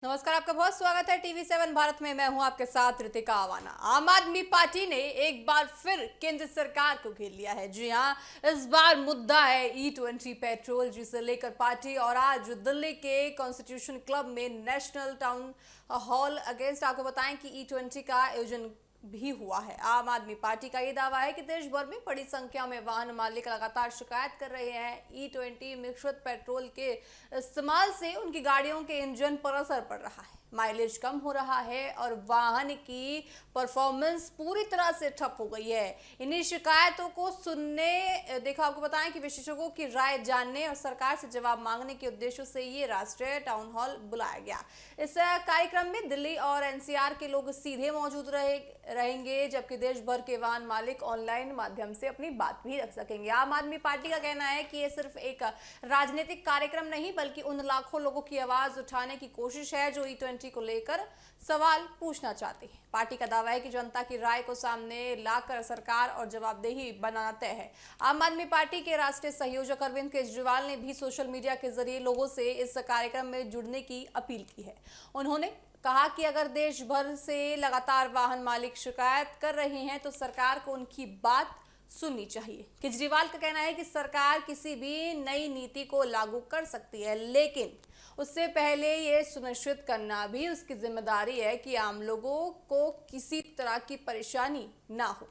नमस्कार, आपका बहुत स्वागत है टीवी7 भारत में। मैं हूं आपके साथ ऋतिका आवाना। आम आदमी पार्टी ने एक बार फिर केंद्र सरकार को घेर लिया है। जी हां, इस बार मुद्दा है E20 पेट्रोल, जिसे लेकर पार्टी और आज दिल्ली के कॉन्स्टिट्यूशन क्लब में नेशनल टाउन हॉल अगेंस्ट आपको बताएं कि E20 का आयोजन भी हुआ है। आम आदमी पार्टी का ये दावा है कि देश भर में बड़ी संख्या में वाहन मालिक लगातार शिकायत कर रहे हैं E20 मिश्रित पेट्रोल के इस्तेमाल से उनकी गाड़ियों के इंजन पर असर पड़ रहा है, माइलेज कम हो रहा है और वाहन की परफॉर्मेंस पूरी तरह से ठप हो गई है। इन्हीं शिकायतों को सुनने देखो आपको बताएं कि विशेषज्ञों की राय जानने और सरकार से जवाब मांगने के उद्देश्य से ये राष्ट्रीय टाउन हॉल बुलाया गया। इस कार्यक्रम में दिल्ली और एनसीआर के लोग सीधे मौजूद रहेंगे, जबकि देश भर के वाहन मालिक ऑनलाइन माध्यम से अपनी बात भी रख सकेंगे। आम आदमी पार्टी का कहना है कि ये सिर्फ एक राजनीतिक कार्यक्रम नहीं, बल्कि उन लाखों लोगों की आवाज उठाने की कोशिश है जो E20 को लेकर सवाल पूछना चाहते हैं। पार्टी का दावा है कि जनता की राय को सामने लाकर सरकार और जवाबदेही बनाना तय है। आम आदमी पार्टी के राष्ट्रीय संयोजक अरविंद केजरीवाल ने भी सोशल मीडिया के जरिए लोगों से इस कार्यक्रम में जुड़ने की अपील की है। उन्होंने कहा कि अगर देश भर से लगातार वाहन मालिक शिकायत कर रहे हैं तो सरकार को उनकी बात सुननी चाहिए। केजरीवाल का कहना है कि सरकार किसी भी नई नीति को लागू कर सकती है, लेकिन उससे पहले ये सुनिश्चित करना भी उसकी जिम्मेदारी है कि आम लोगों को किसी तरह की परेशानी ना हो।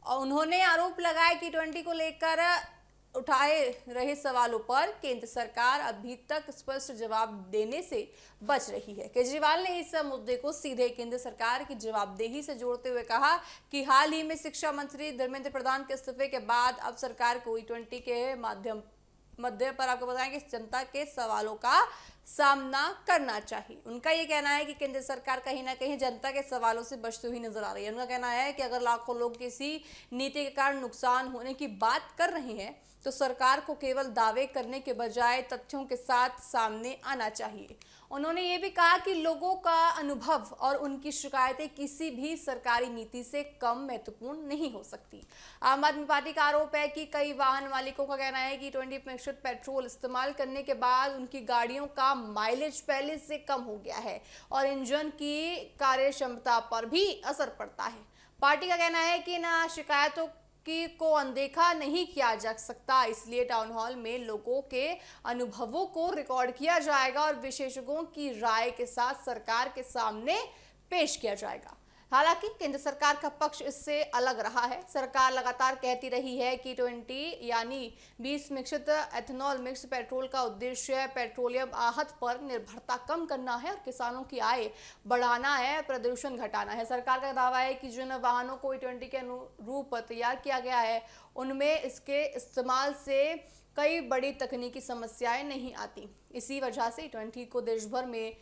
और उन्होंने आरोप लगाया कि E20 को लेकर उठाए रहे सवालों पर केंद्र सरकार अभी तक स्पष्ट जवाब देने से बच रही है। केजरीवाल ने इस मुद्दे को सीधे केंद्र सरकार की जवाबदेही से जोड़ते हुए कहा कि हाल ही में शिक्षा मंत्री धर्मेंद्र प्रधान के इस्तीफे के बाद अब सरकार को E20 के मध्य पर आपको बताएं कि जनता के सवालों का सामना करना चाहिए। उनका ये कहना है कि केंद्र सरकार कहीं ना कहीं जनता के सवालों से बचती हुई नजर आ रही है। उनका कहना है कि अगर लाखों लोग किसी नीति के कारण नुकसान होने की बात कर रहे हैं तो सरकार को केवल दावे करने के बजाय तथ्यों के साथ सामने आना चाहिए। उन्होंने ये भी कहा कि लोगों का अनुभव और उनकी शिकायतें किसी भी सरकारी नीति से कम महत्वपूर्ण नहीं हो सकती। आम आदमी पार्टी का आरोप है कि कई वाहन मालिकों का कहना है कि E20 मिश्रित पेट्रोल इस्तेमाल करने के बाद उनकी गाड़ियों का माइलेज पहले से कम हो गया है और इंजन की कार्य क्षमता पर भी असर पड़ता है। पार्टी का कहना है कि इन शिकायतों को अनदेखा नहीं किया जा सकता, इसलिए टाउन हॉल में लोगों के अनुभवों को रिकॉर्ड किया जाएगा और विशेषज्ञों की राय के साथ सरकार के सामने पेश किया जाएगा। हालांकि केंद्र सरकार का पक्ष इससे अलग रहा है। सरकार लगातार कहती रही है कि E20 यानी 20 मिश्रित एथेनॉल मिक्स पेट्रोल का उद्देश्य पेट्रोलियम आहत पर निर्भरता कम करना है और किसानों की आय बढ़ाना है, प्रदूषण घटाना है। सरकार का दावा है कि जिन वाहनों को E20 के अनुरूप तैयार किया गया है उनमें इसके इस्तेमाल से कई बड़ी तकनीकी समस्याएं नहीं आती। इसी वजह से E20 को देश भर में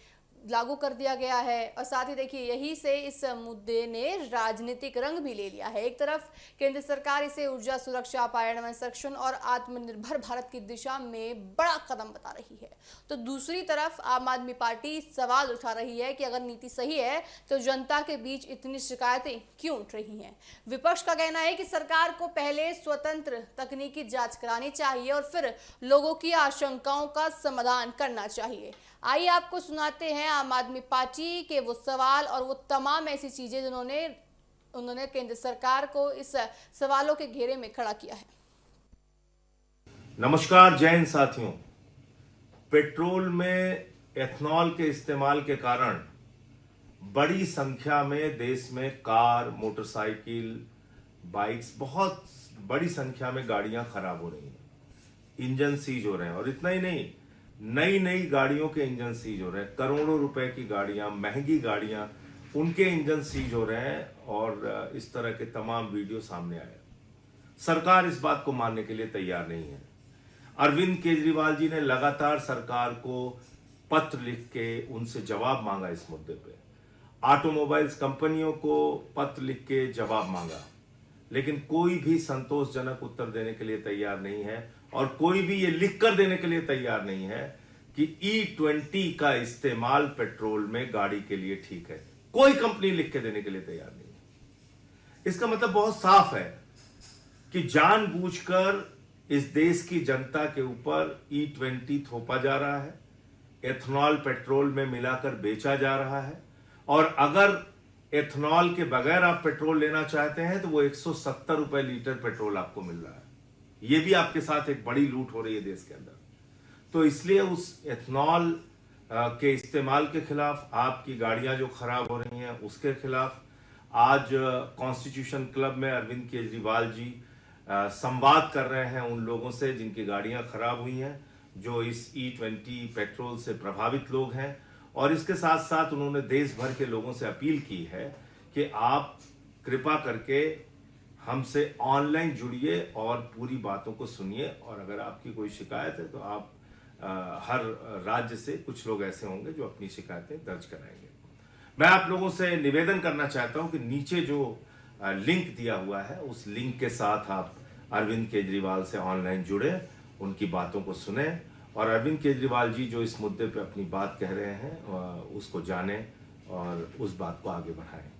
लागू कर दिया गया है और साथ ही देखिए यही से इस मुद्दे ने राजनीतिक रंग भी ले लिया है। एक तरफ केंद्र सरकार इसे ऊर्जा सुरक्षा, पर्यावरण संरक्षण और आत्मनिर्भर भारत की दिशा में बड़ा कदम बता रही है, तो दूसरी तरफ आम आदमी पार्टी सवाल उठा रही है कि अगर नीति सही है तो जनता के बीच इतनी शिकायतें क्यों उठ रही हैं। विपक्ष का कहना है कि सरकार को पहले स्वतंत्र तकनीकी जांच करानी चाहिए और फिर लोगों की आशंकाओं का समाधान करना चाहिए। आइए आपको सुनाते हैं आम आदमी पार्टी के वो सवाल और वो तमाम ऐसी चीजें जिन्होंने उन्होंने केंद्र सरकार को इस सवालों के घेरे में खड़ा किया है। नमस्कार जय हिंद साथियों। पेट्रोल में एथनॉल के इस्तेमाल के कारण बड़ी संख्या में देश में कार, मोटरसाइकिल, बाइक्स, बहुत बड़ी संख्या में गाड़ियां खराब हो रही हैं, इंजन सीज हो रहे हैं। और इतना ही नहीं, नई नई गाड़ियों के इंजन सीज हो रहे हैं। करोड़ों रुपए की गाड़ियां, महंगी गाड़ियां, उनके इंजन सीज हो रहे हैं और इस तरह के तमाम वीडियो सामने आए। सरकार इस बात को मानने के लिए तैयार नहीं है। अरविंद केजरीवाल जी ने लगातार सरकार को पत्र लिख के उनसे जवाब मांगा इस मुद्दे पे। ऑटोमोबाइल्स कंपनियों को पत्र लिख के जवाब मांगा, लेकिन कोई भी संतोषजनक उत्तर देने के लिए तैयार नहीं है और कोई भी ये लिख कर देने के लिए तैयार नहीं है कि E20 का इस्तेमाल पेट्रोल में गाड़ी के लिए ठीक है। कोई कंपनी लिख के देने के लिए तैयार नहीं है। इसका मतलब बहुत साफ है कि जानबूझकर इस देश की जनता के ऊपर E20 थोपा जा रहा है। एथेनॉल पेट्रोल में मिलाकर बेचा जा रहा है, और अगर एथेनॉल के बगैर आप पेट्रोल लेना चाहते हैं तो वो 170 रुपए लीटर पेट्रोल आपको मिल रहा है। ये भी आपके साथ एक बड़ी लूट हो रही है देश के अंदर। तो इसलिए उस एथेनॉल के इस्तेमाल के खिलाफ, आपकी गाड़ियां जो खराब हो रही हैं उसके खिलाफ आज कॉन्स्टिट्यूशन क्लब में अरविंद केजरीवाल जी संवाद कर रहे हैं उन लोगों से जिनकी गाड़ियां खराब हुई हैं, जो इस E20 पेट्रोल से प्रभावित लोग हैं। और इसके साथ साथ उन्होंने देश भर के लोगों से अपील की है कि आप कृपा करके हमसे ऑनलाइन जुड़िए और पूरी बातों को सुनिए, और अगर आपकी कोई शिकायत है तो आप हर राज्य से कुछ लोग ऐसे होंगे जो अपनी शिकायतें दर्ज कराएंगे। मैं आप लोगों से निवेदन करना चाहता हूं कि नीचे जो लिंक दिया हुआ है उस लिंक के साथ आप अरविंद केजरीवाल से ऑनलाइन जुड़े, उनकी बातों को सुने, और अरविंद केजरीवाल जी जो इस मुद्दे पे अपनी बात कह रहे हैं उसको जाने और उस बात को आगे बढ़ाएं।